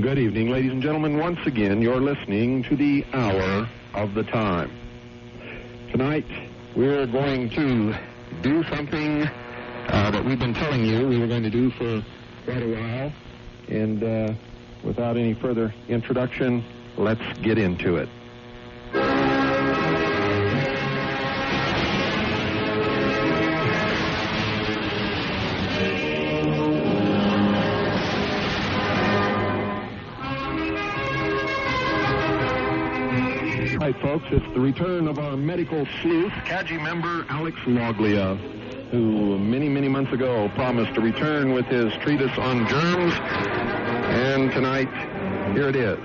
Good evening, ladies and gentlemen. Once again, you're listening to the Hour of the Time. Tonight, we're going to do something that we've been telling you we were going to do for quite a while. And without any further introduction, let's get into it. Right, folks, it's the return of our medical sleuth, CAGI member Alex Loglia, who many, many months ago promised to return with his treatise on germs, and tonight, here it is.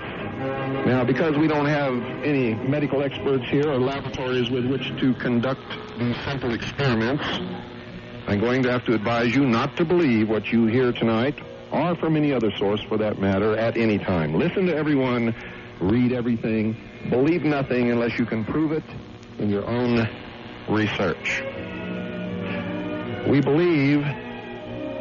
Now, because we don't have any medical experts here or laboratories with which to conduct these simple experiments, I'm going to have to advise you not to believe what you hear tonight, or from any other source for that matter, at any time. Listen to everyone, read everything, believe nothing unless you can prove it in your own research. We believe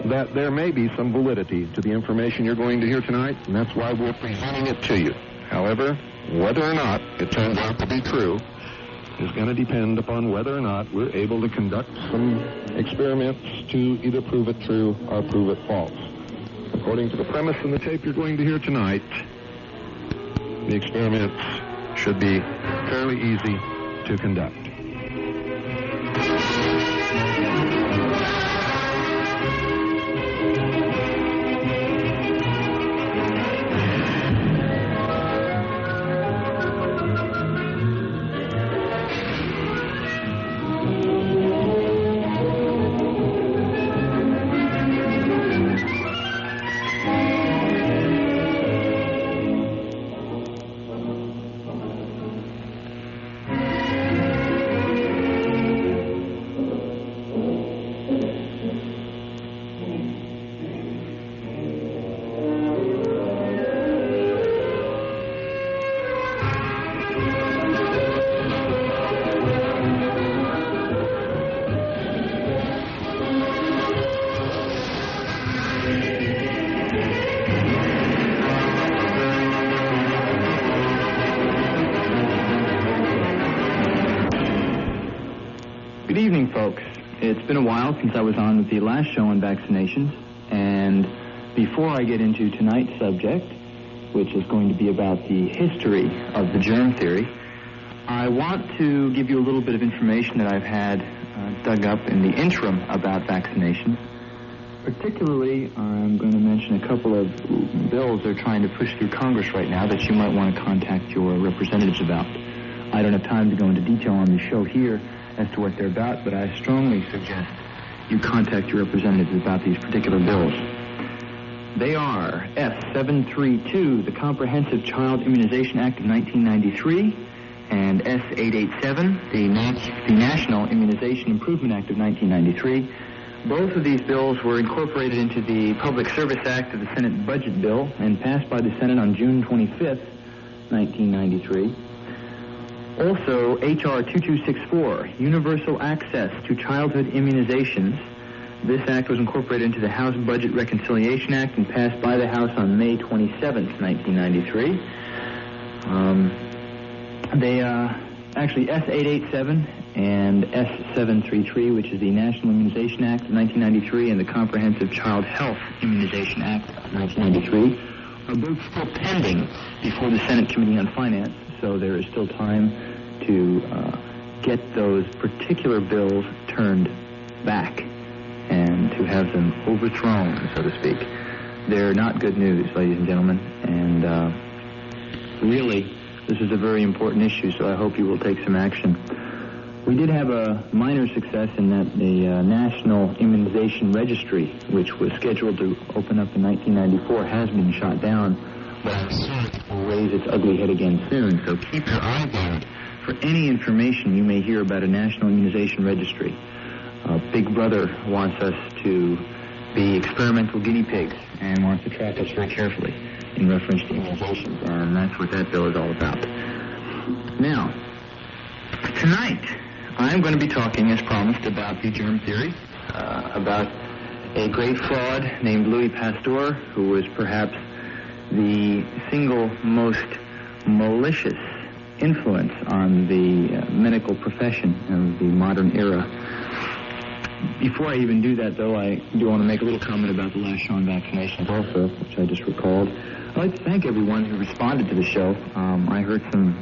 that there may be some validity to the information you're going to hear tonight, and that's why we're presenting it to you. However, whether or not it turns out to be true is going to depend upon whether or not we're able to conduct some experiments to either prove it true or prove it false. According to the premise in the tape you're going to hear tonight, the experiments should be fairly easy to conduct. Good evening, folks. It's been a while since I was on with the last show on vaccinations, and before I get into tonight's subject, which is going to be about the history of the germ theory, I want to give you a little bit of information that I've had dug up in the interim about vaccinations. Particularly, I'm going to mention a couple of bills they're trying to push through Congress right now that you might want to contact your representatives about. I don't have time to go into detail on the show here as to what they're about, but I strongly suggest you contact your representatives about these particular bills. They are S732, the Comprehensive Child Immunization Act of 1993, and S887, the National Immunization Improvement Act of 1993. Both of these bills were incorporated into the Public Service Act of the Senate Budget Bill and passed by the Senate on June 25th, 1993. Also, H.R. 2264, Universal Access to Childhood Immunizations. This act was incorporated into the House Budget Reconciliation Act and passed by the House on May 27th, 1993. Actually, S887 and S733, which is the National Immunization Act of 1993 and the Comprehensive Child Health Immunization Act of 1993, are both still pending before the Senate Committee on Finance, so there is still time to get those particular bills turned back and to have them overthrown, so to speak. They're not good news, ladies and gentlemen, and really, this is a very important issue, so I hope you will take some action. We did have a minor success in that the National Immunization Registry, which was scheduled to open up in 1994, has been shot down, but I'm sure it will raise its ugly head again soon, so keep your eyes out for any information you may hear about a National Immunization Registry. Big Brother wants us to be experimental guinea pigs and wants to track us very carefully in reference to immunizations, and that's what that bill is all about. Now, tonight, I'm going to be talking, as promised, about the germ theory, about a great fraud named Louis Pasteur, who was perhaps the single most malicious influence on the medical profession of the modern era. Before I even do that, though, I do want to make a little comment about the last show on vaccinations also, which I just recalled. I'd like to thank everyone who responded to the show. I heard some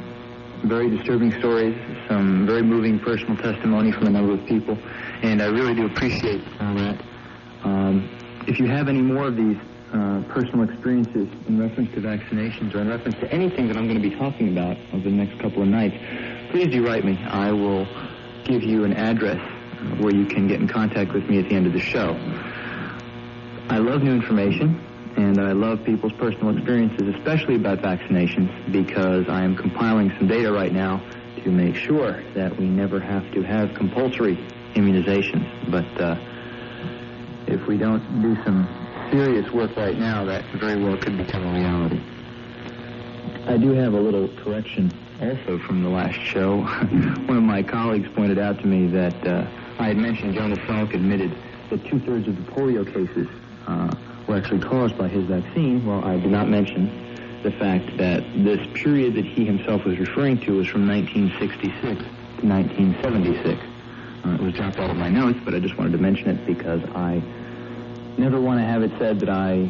very disturbing stories, some very moving personal testimony from a number of people, and I really do appreciate all that. If you have any more of these personal experiences in reference to vaccinations or in reference to anything that I'm going to be talking about over the next couple of nights, please do write me. I will give you an address where you can get in contact with me at the end of the show. I love new information, and I love people's personal experiences, especially about vaccinations, because I am compiling some data right now to make sure that we never have to have compulsory immunizations. But if we don't do some serious work right now, that very well could become a reality. I do have a little correction also from the last show. One of my colleagues pointed out to me that I had mentioned Jonas Salk admitted that 2/3 of the polio cases were actually caused by his vaccine. Well, I did not mention the fact that this period that he himself was referring to was from 1966 to 1976. It was dropped out of my notes, but I just wanted to mention it because I never want to have it said that I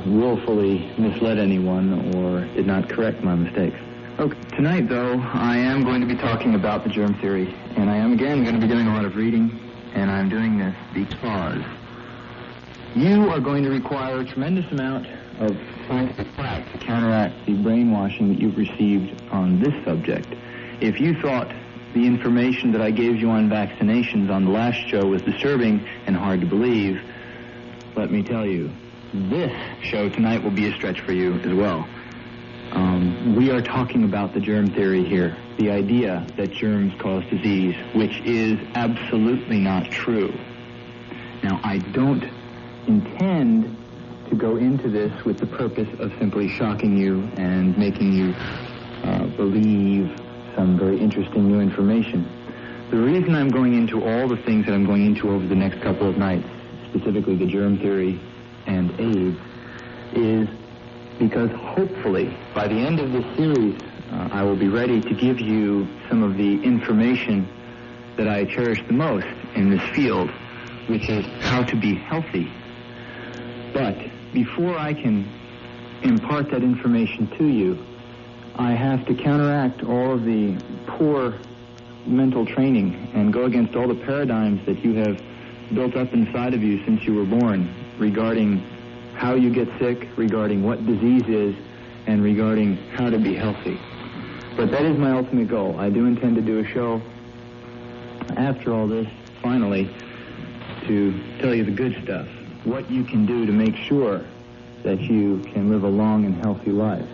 willfully misled anyone or did not correct my mistakes. Okay. Tonight, though, I am going to be talking about the germ theory, and I am, again, going to be doing a lot of reading, and I'm doing this because you are going to require a tremendous amount of scientific fact to counteract the brainwashing that you've received on this subject. If you thought the information that I gave you on vaccinations on the last show was disturbing and hard to believe, let me tell you, this show tonight will be a stretch for you as well. We are talking about the germ theory here, the idea that germs cause disease, which is absolutely not true. Now, I don't intend to go into this with the purpose of simply shocking you and making you believe some very interesting new information. The reason I'm going into all the things that I'm going into over the next couple of nights, specifically the germ theory and AIDS, is because hopefully by the end of this series I will be ready to give you some of the information that I cherish the most in this field, which is how to be healthy. But before I can impart that information to you, I have to counteract all of the poor mental training and go against all the paradigms that you have built up inside of you since you were born regarding how you get sick, regarding what disease is, and regarding how to be healthy. But that is my ultimate goal. I do intend to do a show after all this, finally, to tell you the good stuff, what you can do to make sure that you can live a long and healthy life.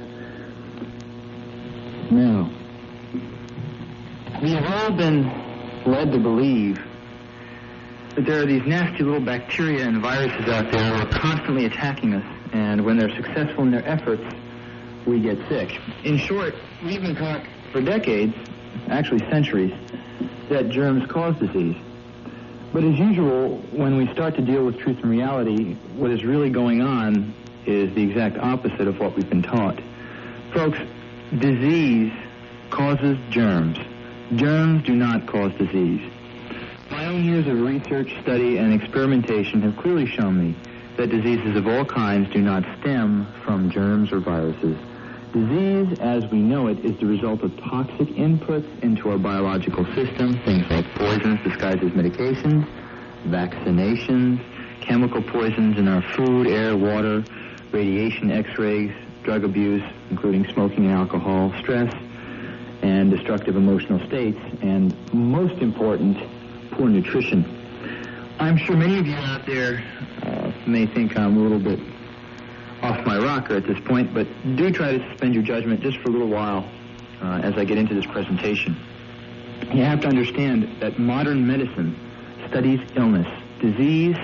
Now, we have all been led to believe that there are these nasty little bacteria and viruses out there who are constantly attacking us, and when they're successful in their efforts, we get sick. In short, we've been taught for decades, actually centuries, that germs cause disease. But as usual, when we start to deal with truth and reality, what is really going on is the exact opposite of what we've been taught. Folks, disease causes germs. Germs do not cause disease. My own years of research, study, and experimentation have clearly shown me that diseases of all kinds do not stem from germs or viruses. Disease, as we know it, is the result of toxic inputs into our biological system, things like poisons disguised as medications, vaccinations, chemical poisons in our food, air, water, radiation, X-rays, drug abuse, including smoking and alcohol, stress, and destructive emotional states, and most important, poor nutrition. I'm sure many of you out there may think I'm a little bit off my rocker at this point, but do try to suspend your judgment just for a little while as I get into this presentation. You have to understand that modern medicine studies illness, disease,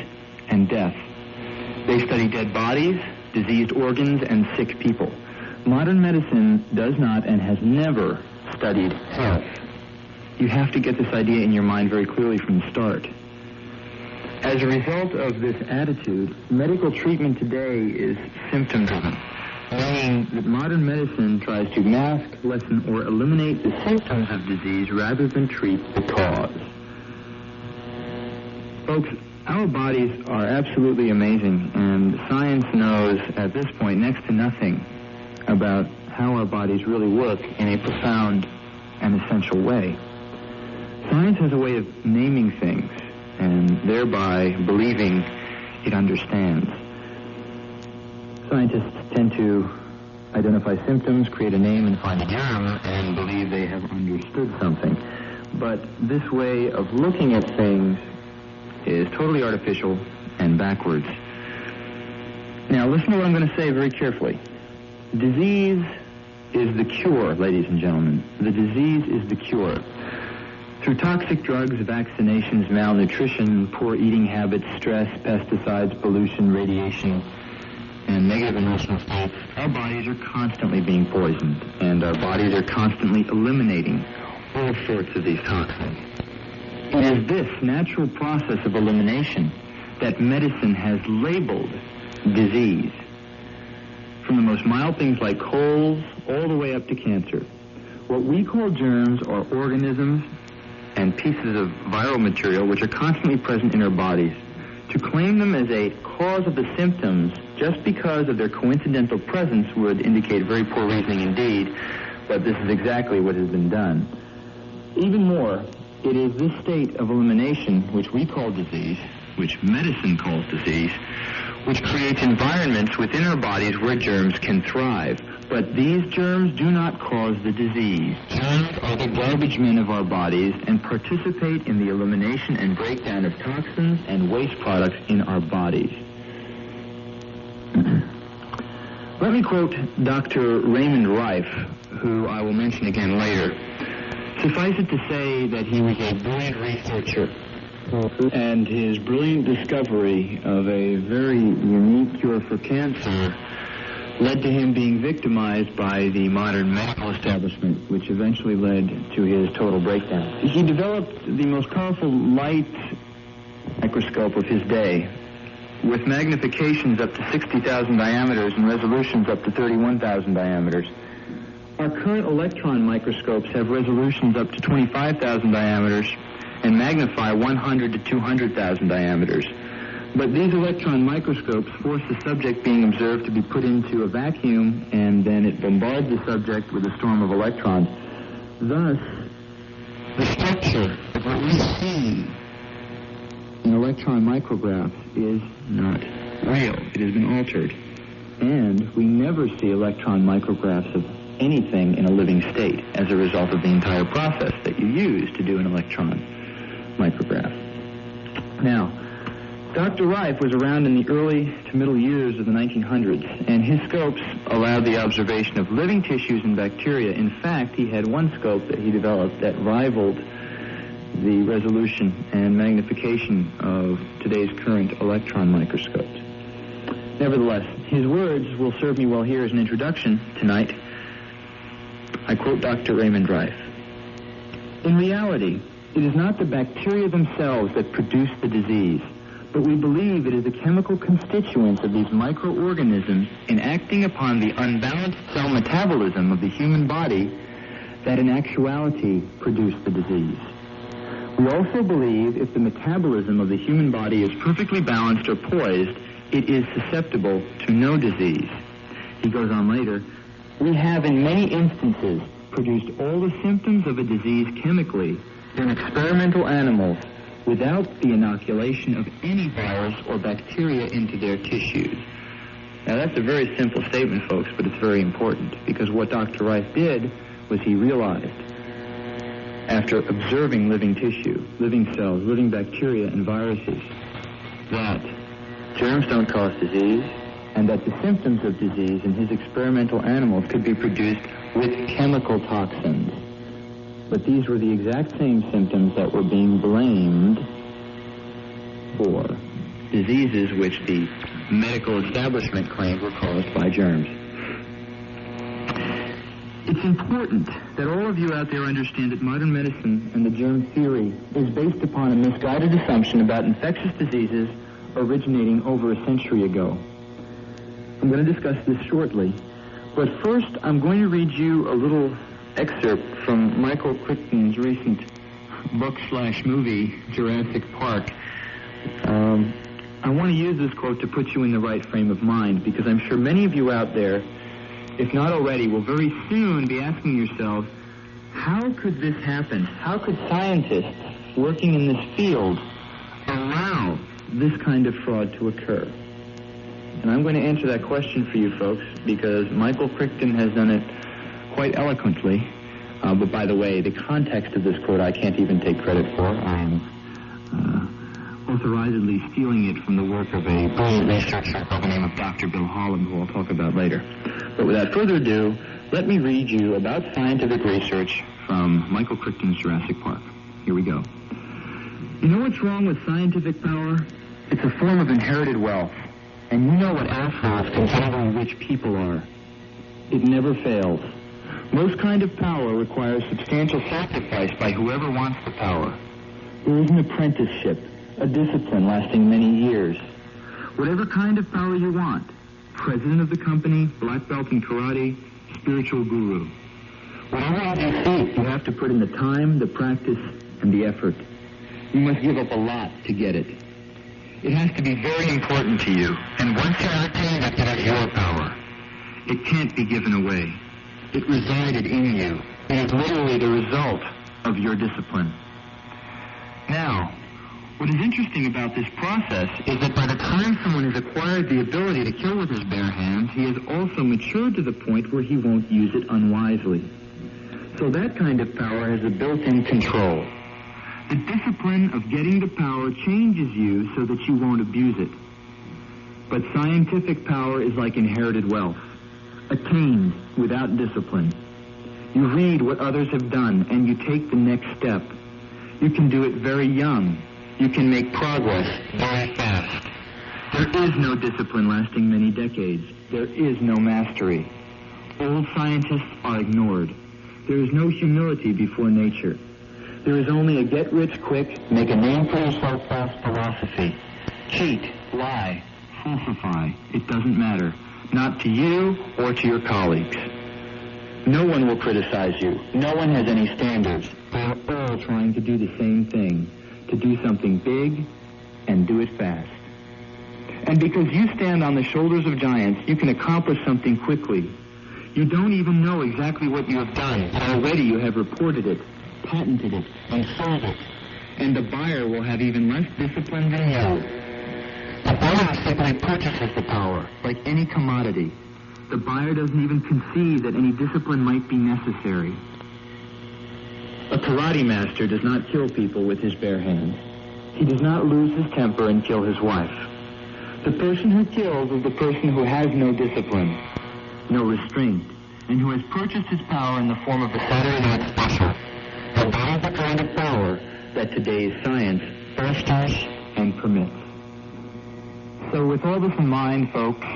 and death. They study dead bodies, diseased organs, and sick people. Modern medicine does not and has never studied health. you have to get this idea in your mind very clearly from the start. As a result of this attitude, medical treatment today is symptom-driven, meaning that modern medicine tries to mask, lessen, or eliminate the symptoms of disease rather than treat the cause. Folks, our bodies are absolutely amazing, and science knows at this point next to nothing about how our bodies really work in a profound and essential way. Science has a way of naming things and thereby believing it understands. Scientists tend to identify symptoms, create a name, and find a germ, and believe they have understood something. But this way of looking at things is totally artificial and backwards. Now, listen to what I'm going to say very carefully. Disease is the cure, ladies and gentlemen. The disease is the cure. Through toxic drugs, vaccinations, malnutrition, poor eating habits, stress, pesticides, pollution, radiation, and negative emotional states, our bodies are constantly being poisoned, and our bodies are constantly eliminating all sorts of these toxins. It is this natural process of elimination that medicine has labeled disease. From the most mild things like colds all the way up to cancer. What we call germs are organisms and pieces of viral material which are constantly present in our bodies. To claim them as a cause of the symptoms just because of their coincidental presence would indicate very poor reasoning indeed, but this is exactly what has been done. Even more, it is this state of elimination, which we call disease, which medicine calls disease, which creates environments within our bodies where germs can thrive. But these germs do not cause the disease. Germs are the garbage men of our bodies and participate in the elimination and breakdown of toxins and waste products in our bodies. Let me quote Dr. Raymond Rife, who I will mention again later. Suffice it to say that he was a brilliant researcher, and his brilliant discovery of a very unique cure for cancer led to him being victimized by the modern medical establishment, which eventually led to his total breakdown. He developed the most powerful light microscope of his day, with magnifications up to 60,000 diameters and resolutions up to 31,000 diameters. Our current electron microscopes have resolutions up to 25,000 diameters and magnify 100 to 200,000 diameters. But these electron microscopes force the subject being observed to be put into a vacuum, and then it bombards the subject with a storm of electrons. Thus, the structure of what we see in electron micrographs is not real. It has been altered. And we never see electron micrographs of anything in a living state as a result of the entire process that you use to do an electron micrograph. Now, Dr. Rife was around in the early to middle years of the 1900s, and his scopes allowed the observation of living tissues and bacteria. In fact, he had one scope that he developed that rivaled the resolution and magnification of today's current electron microscopes. Nevertheless, his words will serve me well here as an introduction tonight. I quote Dr. Raymond Rife. In reality, it is not the bacteria themselves that produce the disease, but we believe it is the chemical constituents of these microorganisms in acting upon the unbalanced cell metabolism of the human body that in actuality produce the disease. We also believe if the metabolism of the human body is perfectly balanced or poised, it is susceptible to no disease. He goes on later, we have in many instances produced all the symptoms of a disease chemically in experimental animals without the inoculation of any virus or bacteria into their tissues. Now that's a very simple statement, folks, but it's very important, because what Dr. Rife did was he realized, after observing living tissue, living cells, living bacteria and viruses, that germs don't cause disease, and that the symptoms of disease in his experimental animals could be produced with chemical toxins. But these were the exact same symptoms that were being blamed for diseases which the medical establishment claimed were caused by germs. It's important that all of you out there understand that modern medicine and the germ theory is based upon a misguided assumption about infectious diseases originating over a century ago. I'm going to discuss this shortly, but first I'm going to read you a little excerpt from Michael Crichton's recent book/movie, Jurassic Park. I want to use this quote to put you in the right frame of mind, because I'm sure many of you out there, if not already, will very soon be asking yourselves, how could this happen? How could scientists working in this field allow this kind of fraud to occur? And I'm going to answer that question for you folks, because Michael Crichton has done it quite eloquently. But by the way, the context of this quote I can't even take credit for. I am authorizedly stealing it from the work of a brilliant researcher by the name of Dr. Bill Holland, who I'll talk about later. But without further ado, let me read you about scientific research from Michael Crichton's Jurassic Park. Here we go. You know what's wrong with scientific power? It's a form of inherited wealth. And you know what assholes considerably rich people are. It never fails. Most kind of power requires substantial sacrifice by whoever wants the power. There is an apprenticeship, a discipline lasting many years. Whatever kind of power you want, president of the company, black belt in karate, spiritual guru. Whatever you seek, you have to put in the time, the practice, and the effort. You must give up a lot to get it. It has to be very important to you, and once you have attained it, it is your power. It can't be given away. It resided in you. It is literally the result of your discipline. Now, what is interesting about this process is that by the time someone has acquired the ability to kill with his bare hands, he has also matured to the point where he won't use it unwisely. So that kind of power has a built-in control. The discipline of getting the power changes you so that you won't abuse it. But scientific power is like inherited wealth, attained without discipline. You read what others have done and you take the next step. You can do it very young. You can make progress very fast. There is no discipline lasting many decades. There is no mastery. Old scientists are ignored. There is no humility before nature. There is only a get-rich-quick, make-a-name-for-yourself-fast philosophy. Cheat, lie, falsify. It doesn't matter. Not to you or to your colleagues. No one will criticize you. No one has any standards. They're all trying to do the same thing, to do something big and do it fast. And because you stand on the shoulders of giants, you can accomplish something quickly. You don't even know exactly what you have done, but already you have reported it, patented it, and sold it. And the buyer will have even less discipline than you. The buyer simply purchases the power, like any commodity. The buyer doesn't even conceive that any discipline might be necessary. A karate master does not kill people with his bare hands. He does not lose his temper and kill his wife. The person who kills is the person who has no discipline, no restraint, and who has purchased his power in the form of a Saturday night special. And that is the kind of power that today's science fosters and permits. So with all this in mind, folks,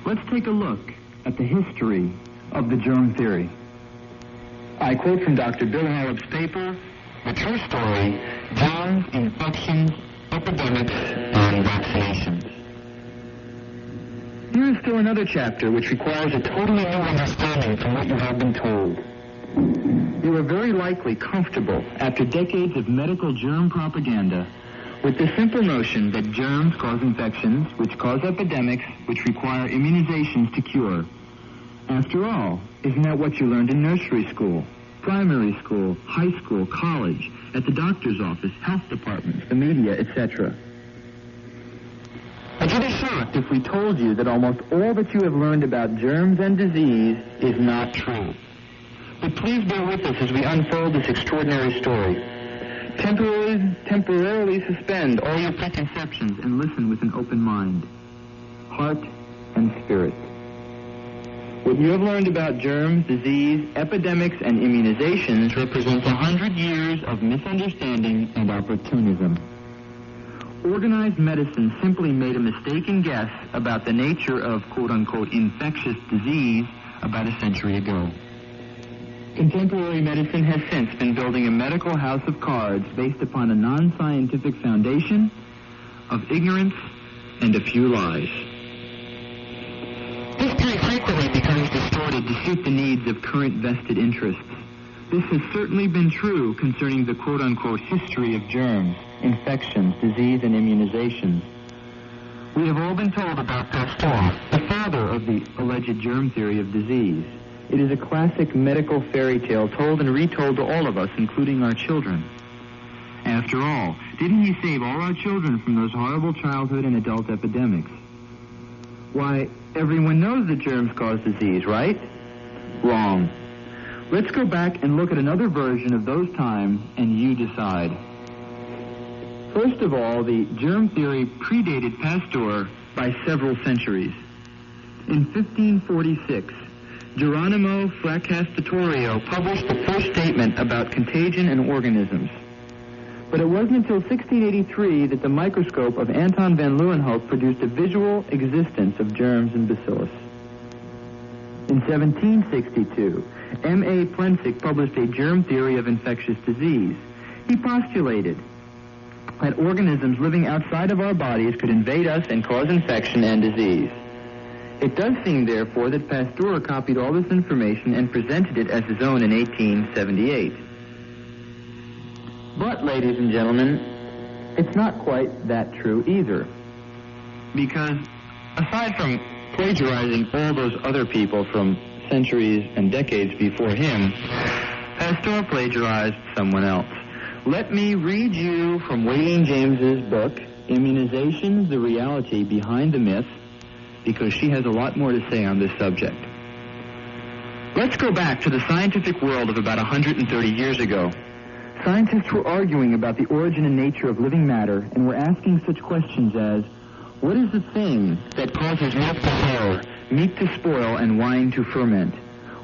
let's take a look at the history of the germ theory. I quote from Dr. Bill Holland's paper, The True Story, Germs, Infections, Epidemics, and Vaccinations. Here is still another chapter which requires a totally new understanding from what you have been told. You are very likely comfortable, after decades of medical germ propaganda, with the simple notion that germs cause infections, which cause epidemics, which require immunizations to cure. After all, isn't that what you learned in nursery school, primary school, high school, college, at the doctor's office, health departments, the media, etc.? Would you be shocked if we told you that almost all that you have learned about germs and disease is not true? But please bear with us as we unfold this extraordinary story. Temporarily suspend all your preconceptions and listen with an open mind, heart, and spirit. What you have learned about germs, disease, epidemics, and immunizations represents 100 years of misunderstanding and opportunism. Organized medicine simply made a mistaken guess about the nature of quote-unquote infectious disease about a century ago. Contemporary medicine has since been building a medical house of cards based upon a non-scientific foundation of ignorance and a few lies. This theory frequently becomes distorted to suit the needs of current vested interests. This has certainly been true concerning the quote-unquote history of germs, infections, disease, and immunizations. We have all been told about Pasteur, the father of the alleged germ theory of disease. It is a classic medical fairy tale told and retold to all of us, including our children. After all, didn't he save all our children from those horrible childhood and adult epidemics? Why, everyone knows that germs cause disease, right? Wrong. Let's go back and look at another version of those times, and you decide. First of all, the germ theory predated Pasteur by several centuries. In 1546, Geronimo Fracastatorio published the first statement about contagion in organisms. But it wasn't until 1683 that the microscope of Anton van Leeuwenhoek produced a visual existence of germs and bacillus. In 1762, M.A. Plensik published a germ theory of infectious disease. He postulated that organisms living outside of our bodies could invade us and cause infection and disease. It does seem, therefore, that Pasteur copied all this information and presented it as his own in 1878. But, ladies and gentlemen, it's not quite that true either. Because, aside from plagiarizing all those other people from centuries and decades before him, Pasteur plagiarized someone else. Let me read you from Wayne James's book, Immunizations, the Reality Behind the Myth, because she has a lot more to say on this subject. Let's go back to the scientific world of about 130 years ago. Scientists were arguing about the origin and nature of living matter and were asking such questions as, what is the thing that causes milk to sour, meat to spoil, and wine to ferment?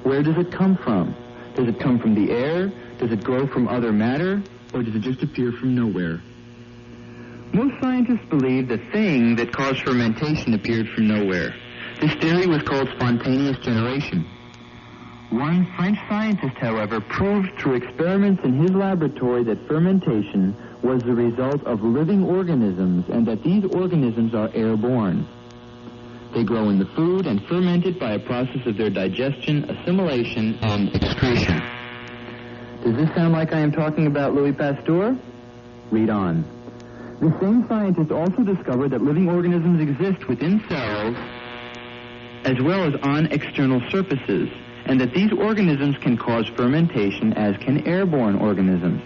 Where does it come from? Does it come from the air? Does it grow from other matter? Or does it just appear from nowhere? Most scientists believe the thing that caused fermentation appeared from nowhere. This theory was called spontaneous generation. One French scientist, however, proved through experiments in his laboratory that fermentation was the result of living organisms and that these organisms are airborne. They grow in the food and ferment it by a process of their digestion, assimilation, and excretion. Does this sound like I am talking about Louis Pasteur? Read on. The same scientist also discovered that living organisms exist within cells as well as on external surfaces, and that these organisms can cause fermentation as can airborne organisms.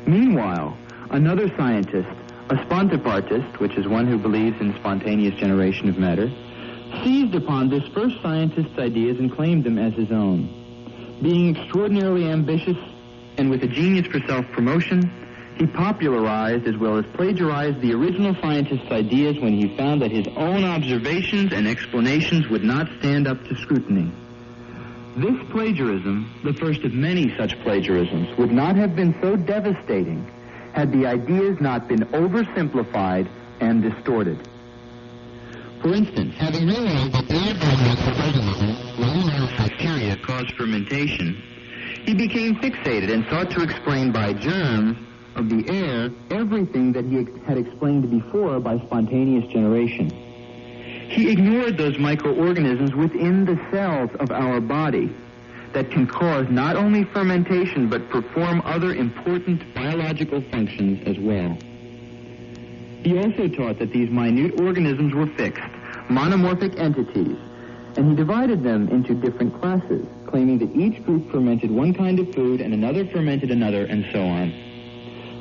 Meanwhile, another scientist, a spontapartist, which is one who believes in spontaneous generation of matter, seized upon this first scientist's ideas and claimed them as his own. Being extraordinarily ambitious and with a genius for self-promotion, he popularized as well as plagiarized the original scientist's ideas when he found that his own observations and explanations would not stand up to scrutiny. This plagiarism, the first of many such plagiarisms, would not have been so devastating had the ideas not been oversimplified and distorted. For instance, having realized that airborne microorganisms, long as bacteria, cause fermentation, he became fixated and sought to explain by germs of the air everything that he had explained before by spontaneous generation. He ignored those microorganisms within the cells of our body that can cause not only fermentation but perform other important biological functions as well. He also taught that these minute organisms were fixed, monomorphic entities, and he divided them into different classes, claiming that each group fermented one kind of food and another fermented another, and so on.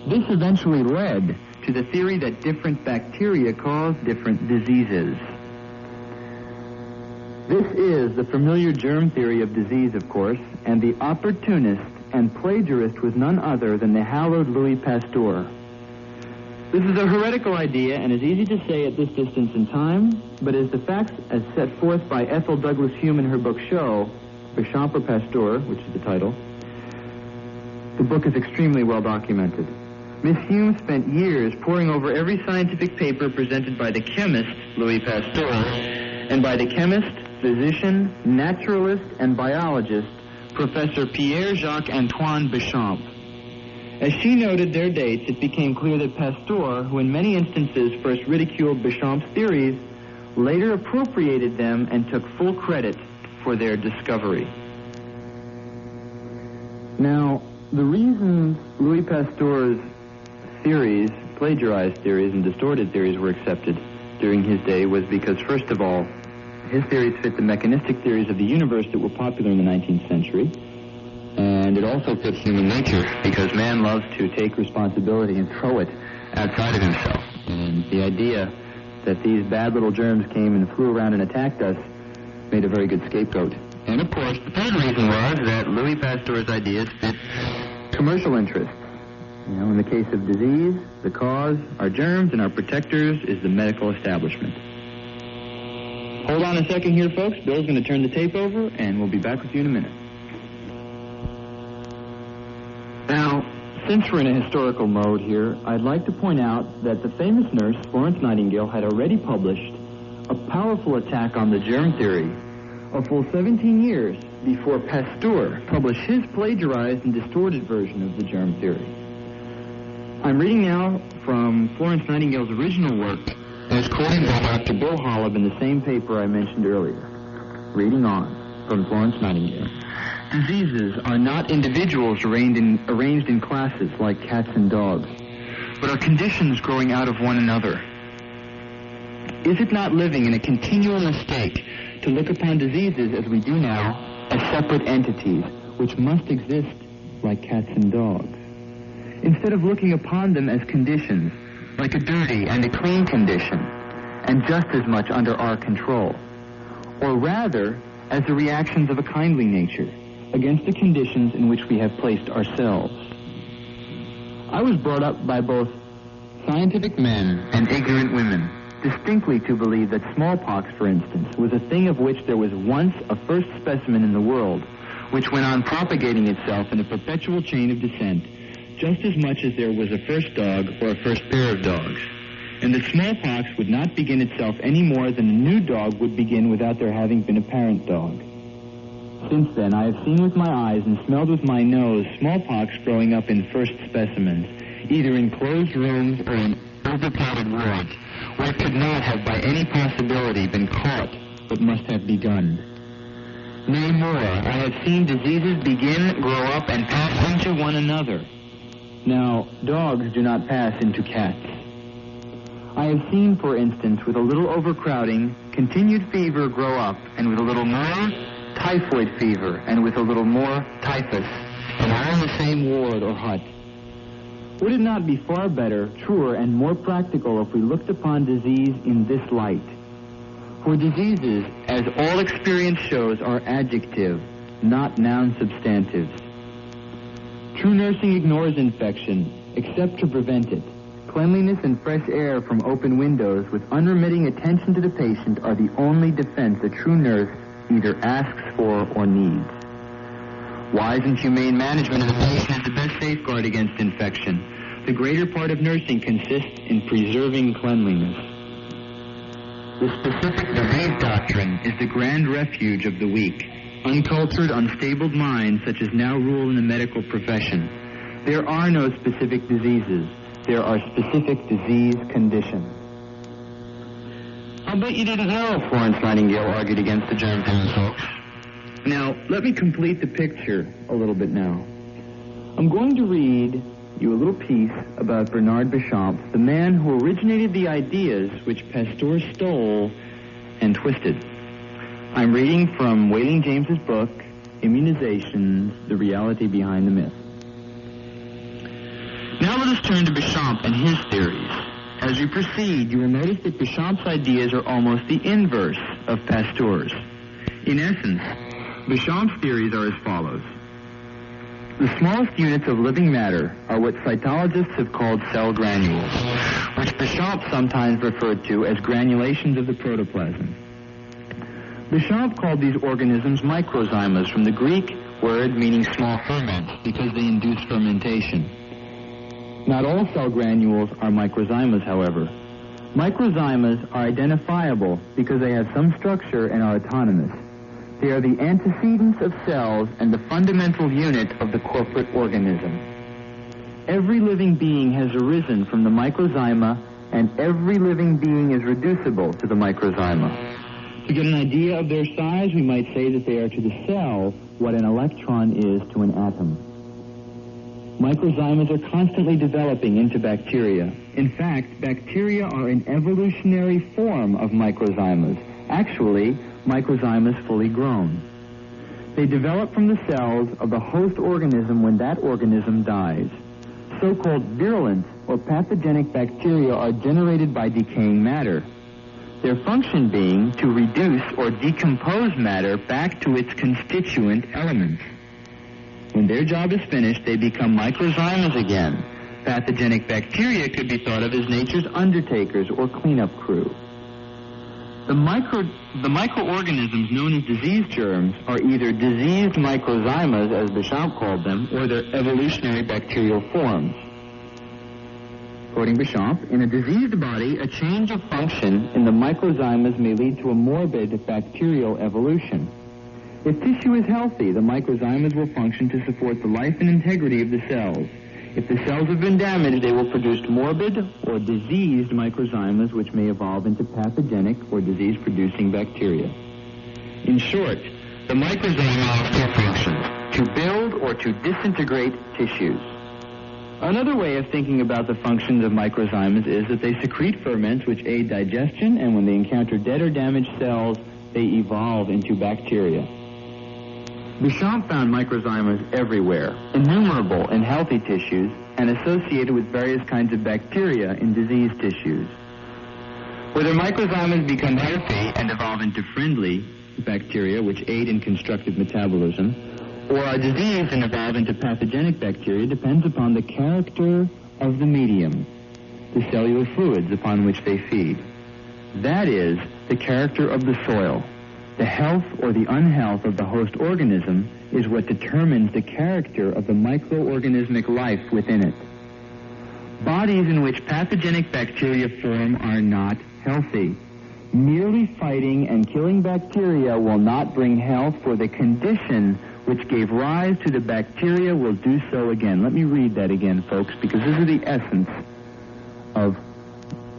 This eventually led to the theory that different bacteria cause different diseases. This is the familiar germ theory of disease, of course, and the opportunist and plagiarist was none other than the hallowed Louis Pasteur. This is a heretical idea and is easy to say at this distance in time, but as the facts as set forth by Ethel Douglas Hume in her book show, Béchamp or Pasteur, which is the title, the book is extremely well documented. Miss Hume spent years poring over every scientific paper presented by the chemist, Louis Pasteur, and by the chemist, physician, naturalist, and biologist, Professor Pierre-Jacques Antoine Béchamp. As she noted their dates, it became clear that Pasteur, who in many instances first ridiculed Béchamp's theories, later appropriated them and took full credit for their discovery. Now, the reason Louis Pasteur's theories, plagiarized theories and distorted theories, were accepted during his day was because, first of all, his theories fit the mechanistic theories of the universe that were popular in the 19th century, and it also fits human nature because man loves to take responsibility and throw it outside of himself. And the idea that these bad little germs came and flew around and attacked us made a very good scapegoat. And of course, the third reason was that Louis Pasteur's ideas fit commercial interests. You know, in the case of disease, the cause are germs, and our protectors is the medical establishment. Hold on a second here, folks. Bill's going to turn the tape over, and we'll be back with you in a minute. Now, since we're in a historical mode here, I'd like to point out that the famous nurse, Florence Nightingale, had already published a powerful attack on the germ theory a full 17 years before Pasteur published his plagiarized and distorted version of the germ theory. I'm reading now from Florence Nightingale's original work, as quoted by Dr. Bill Holub in the same paper I mentioned earlier. Reading on from Florence Nightingale. Diseases are not individuals arranged in classes like cats and dogs, but are conditions growing out of one another. Is it not living in a continual mistake to look upon diseases as we do now as separate entities which must exist like cats and dogs, instead of looking upon them as conditions, like a dirty and a clean condition, and just as much under our control, or rather as the reactions of a kindly nature against the conditions in which we have placed ourselves? I was brought up by both scientific men and ignorant women distinctly to believe that smallpox, for instance, was a thing of which there was once a first specimen in the world, which went on propagating itself in a perpetual chain of descent, just as much as there was a first dog or a first pair of dogs, and that smallpox would not begin itself any more than a new dog would begin without there having been a parent dog. Since then, I have seen with my eyes and smelled with my nose smallpox growing up in first specimens, either in closed rooms or in overcrowded wards, where it could not have by any possibility been caught, but must have begun. Nay, more, I have seen diseases begin, grow up, and pass into one another. Now, dogs do not pass into cats. I have seen, for instance, with a little overcrowding, continued fever grow up, and with a little more, typhoid fever, and with a little more, typhus, and all in the same ward or hut. Would it not be far better, truer, and more practical if we looked upon disease in this light? For diseases, as all experience shows, are adjective, not noun substantives. True nursing ignores infection, except to prevent it. Cleanliness and fresh air from open windows with unremitting attention to the patient are the only defense a true nurse either asks for or needs. Wise and humane management of the patient is the best safeguard against infection. The greater part of nursing consists in preserving cleanliness. The specific disease doctrine is the grand refuge of the weak, uncultured, unstable minds such as now rule in the medical profession. There are no specific diseases. There are specific disease conditions. I'll bet you didn't know Florence Nightingale argued against the germ theory, folks. Now, let me complete the picture a little bit now. I'm going to read you a little piece about Bernard Béchamp, the man who originated the ideas which Pasteur stole and twisted. I'm reading from Wailing James's book, Immunizations, The Reality Behind the Myth. Now let us turn to Béchamp and his theories. As we proceed, you will notice that Béchamp's ideas are almost the inverse of Pasteur's. In essence, Béchamp's theories are as follows. The smallest units of living matter are what cytologists have called cell granules, which Béchamp sometimes referred to as granulations of the protoplasm. Béchamp called these organisms microzymas, from the Greek word meaning small ferments, because they induce fermentation. Not all cell granules are microzymas, however. Microzymas are identifiable because they have some structure and are autonomous. They are the antecedents of cells and the fundamental unit of the corporate organism. Every living being has arisen from the microzyma, and every living being is reducible to the microzyma. To get an idea of their size, we might say that they are to the cell what an electron is to an atom. Microzymas are constantly developing into bacteria. In fact, bacteria are an evolutionary form of microzymas. Actually, microzymas fully grown. They develop from the cells of the host organism when that organism dies. So-called virulent or pathogenic bacteria are generated by decaying matter, their function being to reduce or decompose matter back to its constituent elements. When their job is finished, they become microzymas again. Pathogenic bacteria could be thought of as nature's undertakers or cleanup crew. The microorganisms known as disease germs are either diseased microzymas, as Béchamp called them, or their evolutionary bacterial forms. According to Béchamp, in a diseased body, a change of function in the microzymas may lead to a morbid bacterial evolution. If tissue is healthy, the microzymas will function to support the life and integrity of the cells. If the cells have been damaged, they will produce morbid or diseased microzymas, which may evolve into pathogenic or disease-producing bacteria. In short, the microzyma have two functions: to build or to disintegrate tissues. Another way of thinking about the functions of microzymas is that they secrete ferments which aid digestion, and when they encounter dead or damaged cells, they evolve into bacteria. Béchamp found microzymas everywhere, innumerable in healthy tissues, and associated with various kinds of bacteria in diseased tissues. Whether microzymas become healthy and evolve into friendly bacteria, which aid in constructive metabolism, or are diseased and evolve into pathogenic bacteria, depends upon the character of the medium, the cellular fluids upon which they feed. That is, the character of the soil. The health or the unhealth of the host organism is what determines the character of the microorganismic life within it. Bodies in which pathogenic bacteria form are not healthy. Merely fighting and killing bacteria will not bring health, for the condition which gave rise to the bacteria will do so again. Let me read that again, folks, because this is the essence of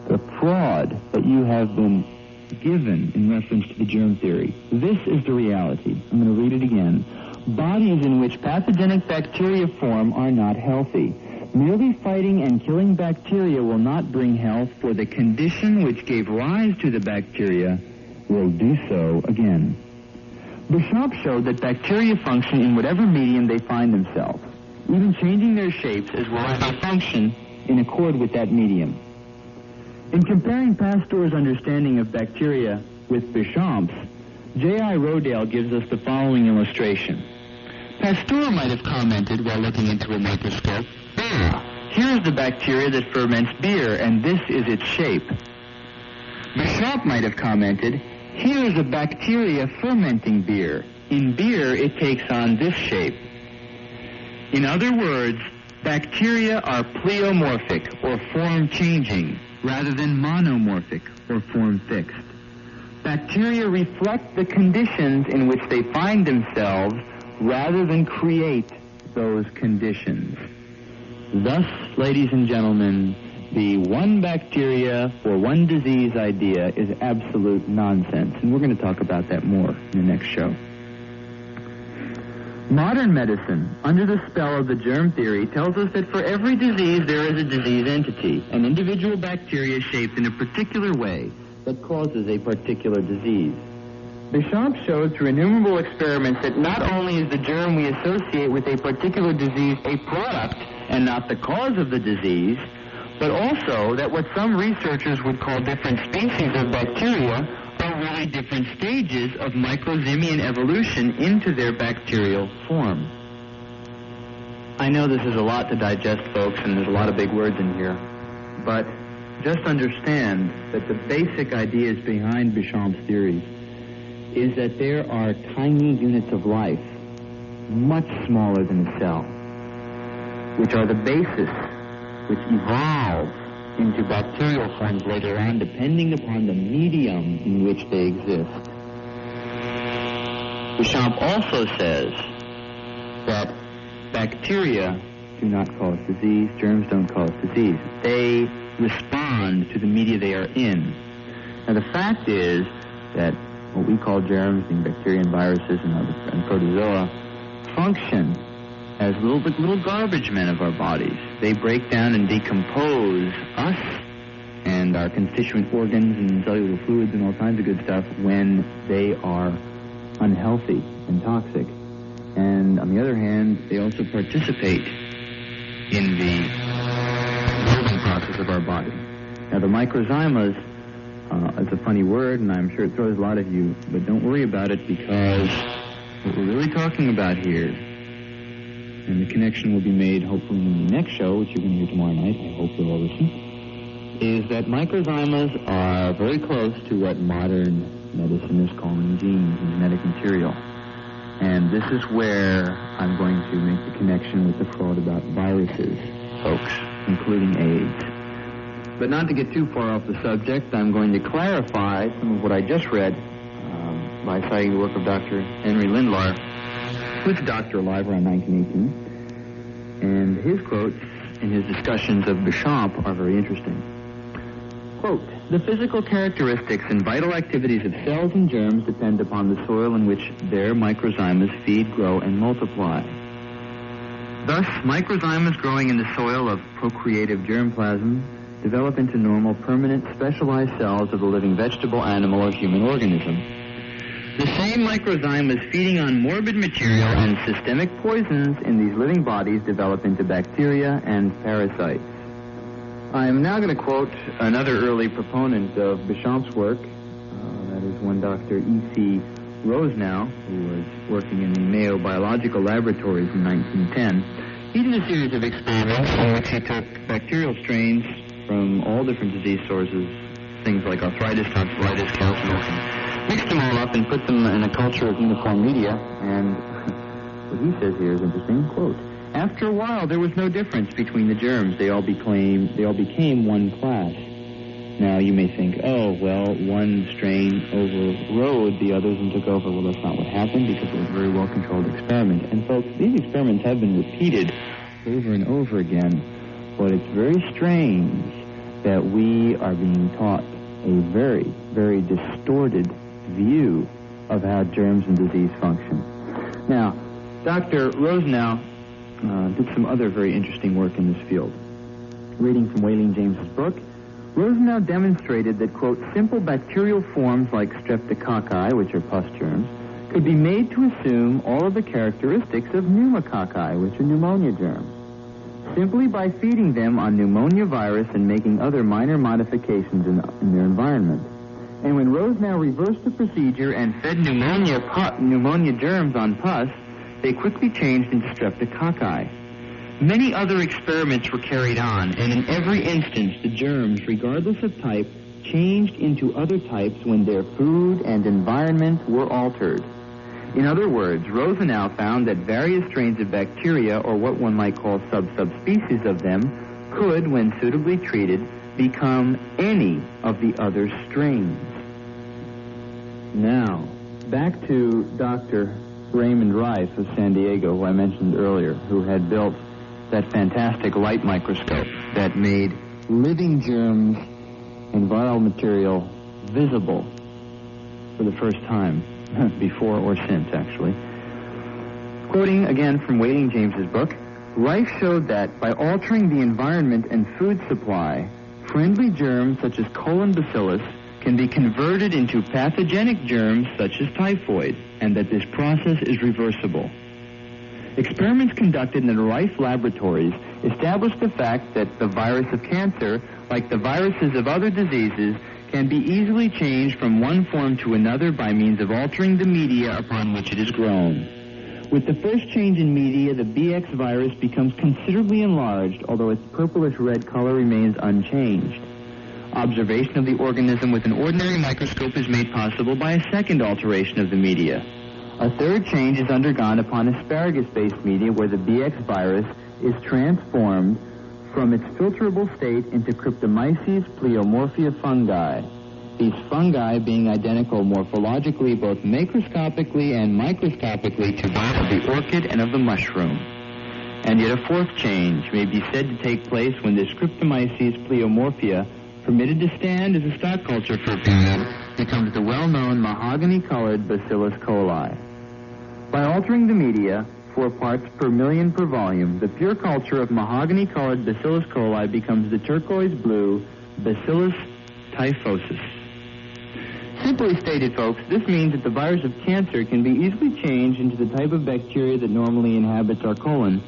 the fraud that you have been given in reference to the germ theory. This is the reality. I'm going to read it again. Bodies in which pathogenic bacteria form are not healthy. Merely fighting and killing bacteria will not bring health, for the condition which gave rise to the bacteria will do so again. Béchamp showed that bacteria function in whatever medium they find themselves, even changing their shapes as well as their function in accord with that medium. In comparing Pasteur's understanding of bacteria with Béchamp's, J.I. Rodale gives us the following illustration. Pasteur might have commented while looking into a microscope, "Here's the bacteria that ferments beer, and this is its shape." Béchamp might have commented, "Here's a bacteria fermenting beer. In beer, it takes on this shape." In other words, bacteria are pleomorphic, or form-changing, rather than monomorphic, or form-fixed. Bacteria reflect the conditions in which they find themselves rather than create those conditions. Thus, ladies and gentlemen, the one bacteria for one disease idea is absolute nonsense, and we're going to talk about that more in the next show. Modern medicine, under the spell of the germ theory, tells us that for every disease there is a disease entity, an individual bacteria shaped in a particular way that causes a particular disease. Béchamp showed through innumerable experiments that not only is the germ we associate with a particular disease a product and not the cause of the disease, but also that what some researchers would call different species of bacteria are really different stages of microzymian evolution into their bacterial form. I know this is a lot to digest, folks, and there's a lot of big words in here, but just understand that the basic ideas behind Béchamp's theories is that there are tiny units of life, much smaller than a cell, which are the basis, which evolve into bacterial forms later on, depending upon the medium in which they exist. Bishop also says that bacteria do not cause disease, germs don't cause disease. They respond to the media they are in. Now, the fact is that what we call germs, being bacteria and viruses and protozoa, function as little garbage men of our bodies. They break down and decompose us and our constituent organs and cellular fluids and all kinds of good stuff when they are unhealthy and toxic. And on the other hand, they also participate in the building process of our body. Now, the microzymas, it's a funny word, and I'm sure it throws a lot of you, but don't worry about it, because what we're really talking about here, and the connection will be made hopefully in the next show, which you're going to hear tomorrow night, I hope you'll all listen, is that microzymas are very close to what modern medicine is calling genes and genetic material. And this is where I'm going to make the connection with the fraud about viruses, folks, including AIDS. But not to get too far off the subject, I'm going to clarify some of what I just read by citing the work of Dr. Henry Lindlar, who's a doctor alive around 1918. And his quotes in his discussions of Bishop are very interesting. Quote, "The physical characteristics and vital activities of cells and germs depend upon the soil in which their microzymas feed, grow, and multiply. Thus, microzymas growing in the soil of procreative germplasm develop into normal, permanent, specialized cells of the living vegetable, animal, or human organism. The same microzymas feeding on morbid material and systemic poisons in these living bodies develop into bacteria and parasites." I am now going to quote another early proponent of Bishop's work. That is one Dr. E.C. Rosenau, who was working in the Mayo Biological Laboratories in 1910. He did a series of experiments in which he took bacterial strains from all different disease sources, things like arthritis, tonsillitis, cow's milk, and mixed them all up and put them in a culture of uniform media. And what he says here is interesting. Quote, "After a while, there was no difference between the germs. They all became one class." Now, you may think, oh, well, one strain overrode the others and took over. Well, that's not what happened, because it was a very well-controlled experiment. And, folks, these experiments have been repeated over and over again. But it's very strange that we are being taught a very, very distorted view of how germs and disease function. Now, Dr. Rosenau did some other very interesting work in this field. Reading from Wayling James's book, Rosenau demonstrated that, quote, "simple bacterial forms like streptococci, which are pus germs, could be made to assume all of the characteristics of pneumococci, which are pneumonia germs, simply by feeding them on pneumonia virus and making other minor modifications in their environment. And when Rosenau reversed the procedure and fed pneumonia germs on pus, they quickly changed into streptococci. Many other experiments were carried on, and in every instance, the germs, regardless of type, changed into other types when their food and environment were altered. In other words, Rosenau found that various strains of bacteria, or what one might call subspecies of them, could, when suitably treated, become any of the other strains." Now, back to Dr. Raymond Rife of San Diego, who I mentioned earlier, who had built that fantastic light microscope that made living germs and viral material visible for the first time, before or since, actually. Quoting again from Wayling James's book, Rife showed that by altering the environment and food supply, friendly germs such as colon bacillus can be converted into pathogenic germs such as typhoid, and that this process is reversible. Experiments conducted in the Rife laboratories established the fact that the virus of cancer, like the viruses of other diseases, can be easily changed from one form to another by means of altering the media upon which it is grown. With the first change in media, the BX virus becomes considerably enlarged, although its purplish-red color remains unchanged. Observation of the organism with an ordinary microscope is made possible by a second alteration of the media. A third change is undergone upon asparagus-based media, where the BX virus is transformed from its filterable state into Cryptomyces pleomorphia fungi. these fungi being identical morphologically, both macroscopically and microscopically, to that of the orchid and of the mushroom. And yet a fourth change may be said to take place when the Scriptomyces pleomorphia, permitted to stand as a stock culture for a period, becomes the well-known mahogany-colored Bacillus coli. By altering the media, 4 parts per million per volume, the pure culture of mahogany-colored Bacillus coli becomes the turquoise-blue Bacillus typhosus. Simply stated, folks, this means that the virus of cancer can be easily changed into the type of bacteria that normally inhabits our colon,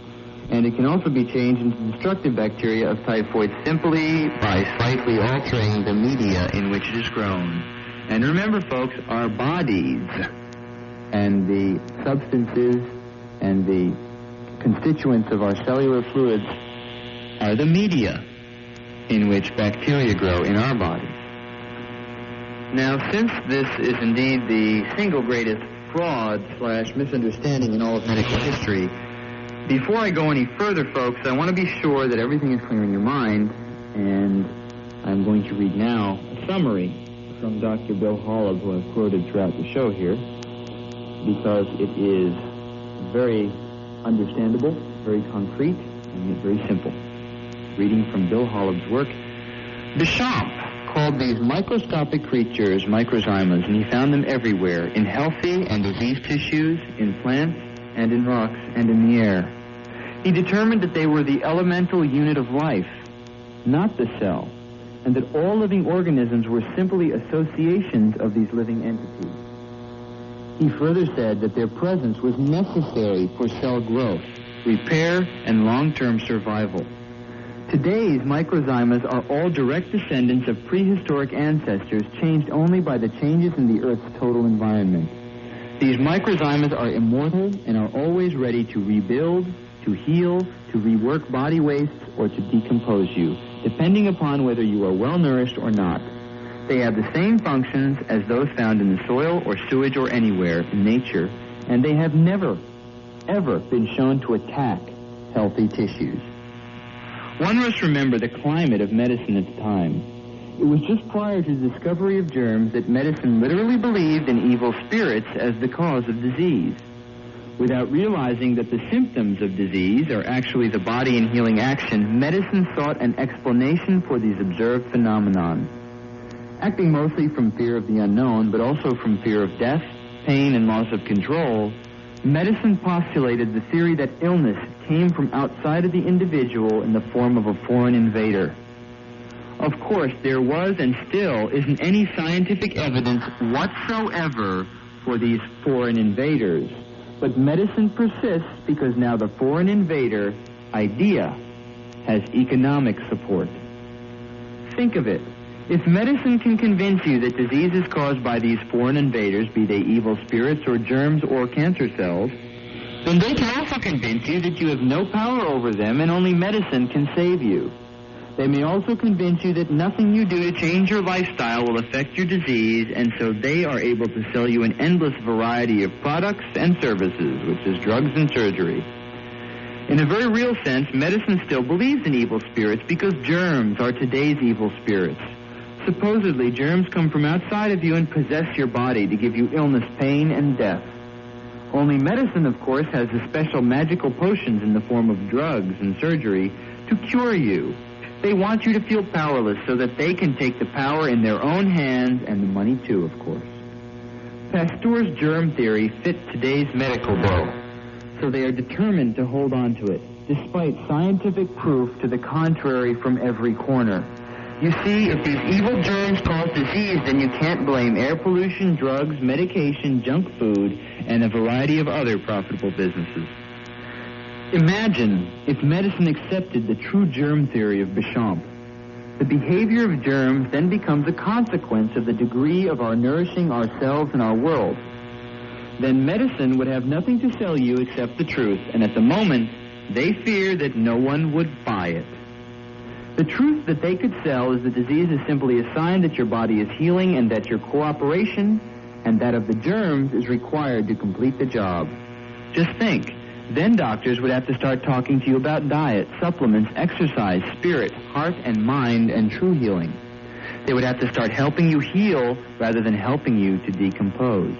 and it can also be changed into destructive bacteria of typhoid simply by slightly altering the media in which it is grown. And remember, folks, our bodies and the substances and the constituents of our cellular fluids are the media in which bacteria grow in our bodies. Now, since this is indeed the single greatest fraud/misunderstanding in all of medical history, before I go any further, folks, I want to be sure that everything is clear in your mind, and I'm going to read now a summary from Dr. Bill Holub, who I've quoted throughout the show here, because it is very understandable, very concrete, and yet very simple. Reading from Bill Holub's work, Béchamp called these microscopic creatures microzymas, and he found them everywhere, in healthy and diseased tissues, in plants, and in rocks, and in the air. He determined that they were the elemental unit of life, not the cell, and that all living organisms were simply associations of these living entities. He further said that their presence was necessary for cell growth, repair, and long-term survival. Today's microzymas are all direct descendants of prehistoric ancestors, changed only by the changes in the Earth's total environment. These microzymas are immortal and are always ready to rebuild, to heal, to rework body wastes, or to decompose you, depending upon whether you are well-nourished or not. They have the same functions as those found in the soil or sewage or anywhere in nature, and they have never, ever been shown to attack healthy tissues. One must remember the climate of medicine at the time. It was just prior to the discovery of germs that medicine literally believed in evil spirits as the cause of disease. Without realizing that the symptoms of disease are actually the body in healing action, medicine sought an explanation for these observed phenomenon. Acting mostly from fear of the unknown, but also from fear of death, pain, and loss of control, medicine postulated the theory that illness came from outside of the individual in the form of a foreign invader. Of course, there was and still isn't any scientific evidence whatsoever for these foreign invaders. But medicine persists because now the foreign invader idea has economic support. Think of it. If medicine can convince you that disease is caused by these foreign invaders, be they evil spirits or germs or cancer cells, then they can also convince you that you have no power over them and only medicine can save you. They may also convince you that nothing you do to change your lifestyle will affect your disease, and so they are able to sell you an endless variety of products and services, which is drugs and surgery. In a very real sense, medicine still believes in evil spirits because germs are today's evil spirits. Supposedly, germs come from outside of you and possess your body to give you illness, pain, and death. Only medicine, of course, has the special magical potions in the form of drugs and surgery to cure you. They want you to feel powerless so that they can take the power in their own hands, and the money too, of course. Pasteur's germ theory fit today's medical bill, so they are determined to hold on to it, despite scientific proof to the contrary from every corner. You see, if these evil germs cause disease, then you can't blame air pollution, drugs, medication, junk food, and a variety of other profitable businesses. Imagine if medicine accepted the true germ theory of Béchamp. The behavior of germs then becomes a consequence of the degree of our nourishing ourselves and our world. Then medicine would have nothing to sell you except the truth, and at the moment, they fear that no one would buy it. The truth that they could sell is that disease is simply a sign that your body is healing and that your cooperation and that of the germs is required to complete the job. Just think. Then doctors would have to start talking to you about diet, supplements, exercise, spirit, heart and mind, and true healing. They would have to start helping you heal rather than helping you to decompose.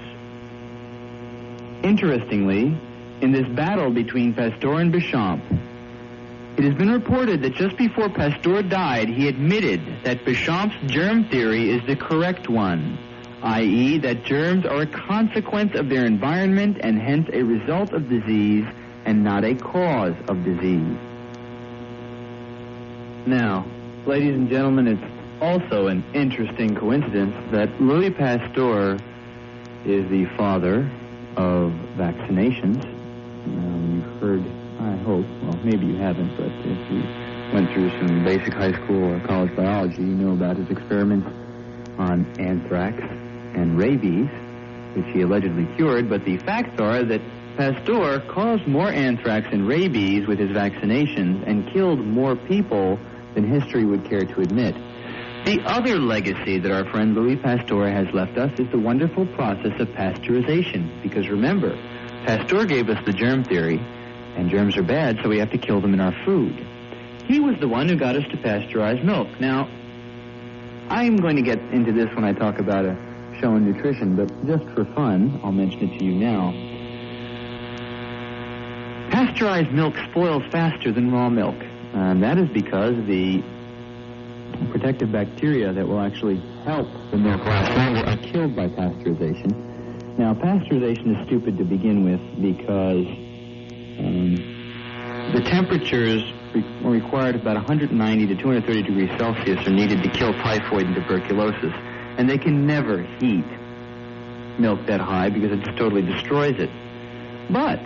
Interestingly, in this battle between Pasteur and Béchamp, it has been reported that just before Pasteur died, he admitted that Béchamp's germ theory is the correct one, i.e. that germs are a consequence of their environment and hence a result of disease and not a cause of disease. Now, ladies and gentlemen, it's also an interesting coincidence that Louis Pasteur is the father of vaccinations. You've heard, I hope, well, maybe you haven't, but if you went through some basic high school or college biology, you know about his experiments on anthrax and rabies, which he allegedly cured. But the facts are that Pasteur caused more anthrax and rabies with his vaccinations and killed more people than history would care to admit. The other legacy that our friend Louis Pasteur has left us is the wonderful process of pasteurization. Because remember, Pasteur gave us the germ theory, and germs are bad, so we have to kill them in our food. He was the one who got us to pasteurize milk. Now, I'm going to get into this when I talk about a show on nutrition, but just for fun, I'll mention it to you now. Pasteurized milk spoils faster than raw milk. That is because the protective bacteria that will actually help the milk last longer are killed by pasteurization. Now, pasteurization is stupid to begin with because the temperatures required about 190 to 230 degrees Celsius are needed to kill typhoid and tuberculosis. And they can never heat milk that high because it just totally destroys it. But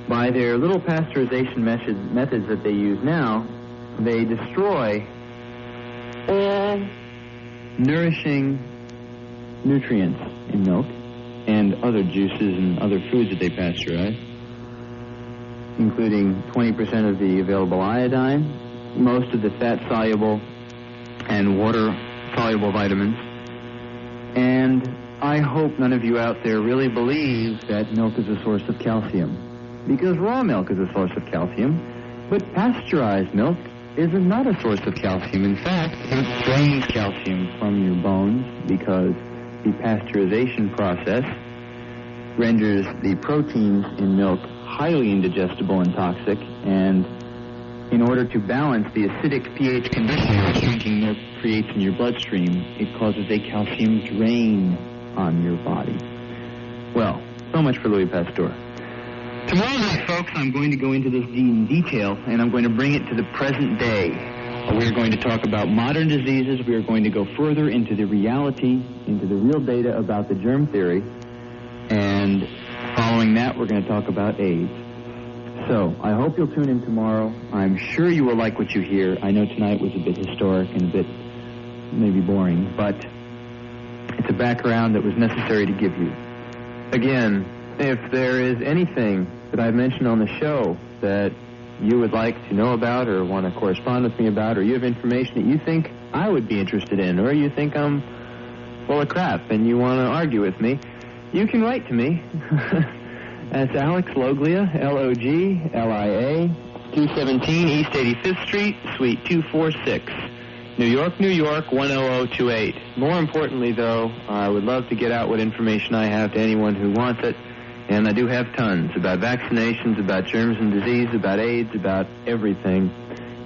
by their little pasteurization methods that they use now, they destroy all nourishing nutrients in milk and other juices and other foods that they pasteurize, including 20% of the available iodine, most of the fat-soluble and water-soluble vitamins. And I hope none of you out there really believe that milk is a source of calcium, because raw milk is a source of calcium, but pasteurized milk is not a source of calcium. In fact, it drains calcium from your bones because the pasteurization process renders the proteins in milk highly indigestible and toxic, and in order to balance the acidic pH condition that drinking milk creates in your bloodstream, it causes a calcium drain on your body. Well, so much for Louis Pasteur. Tomorrow night, folks, I'm going to go into this in detail, and I'm going to bring it to the present day. We're going to talk about modern diseases. We are going to go further into the reality, into the real data about the germ theory, and following that, we're going to talk about AIDS. So, I hope you'll tune in tomorrow. I'm sure you will like what you hear. I know tonight was a bit historic and a bit maybe boring, but it's a background that was necessary to give you. Again, if there is anything that I've mentioned on the show that you would like to know about or want to correspond with me about, or you have information that you think I would be interested in, or you think I'm full of crap and you want to argue with me, you can write to me. That's Alex Loglia, Loglia, 217 East 85th Street, Suite 246, New York, New York, 10028. More importantly, though, I would love to get out what information I have to anyone who wants it. And I do have tons about vaccinations, about germs and disease, about AIDS, about everything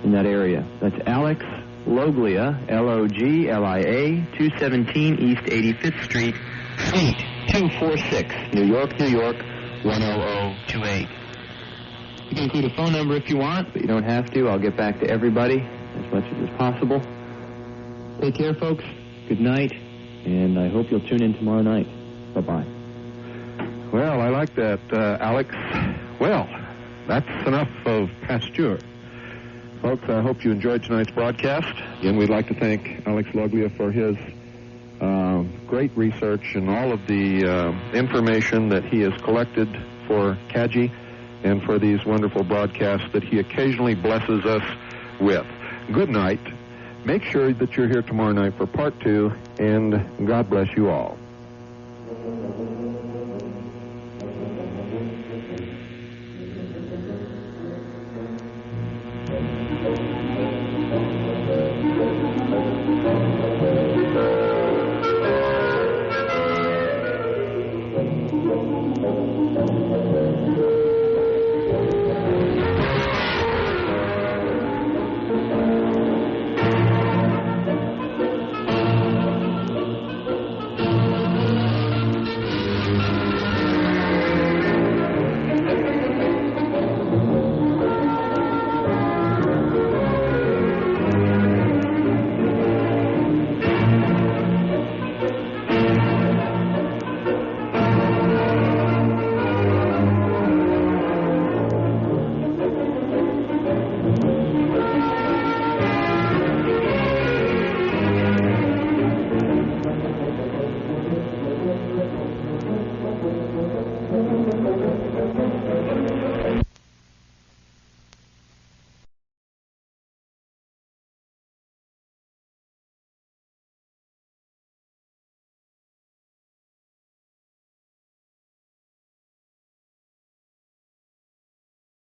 in that area. That's Alex Loglia, Loglia, 217 East 85th Street, Suite 246, New York, New York, 10028. You can include a phone number if you want, but you don't have to. I'll get back to everybody as much as is possible. Take care, folks. Good night, and I hope you'll tune in tomorrow night. Bye-bye. Well, I like that, Alex. Well, that's enough of Pasteur. Folks, I hope you enjoyed tonight's broadcast. Again, we'd like to thank Alex Loglia for his great research and all of the information that he has collected for CAGI and for these wonderful broadcasts that he occasionally blesses us with. Good night. Make sure that you're here tomorrow night for part 2, and God bless you all.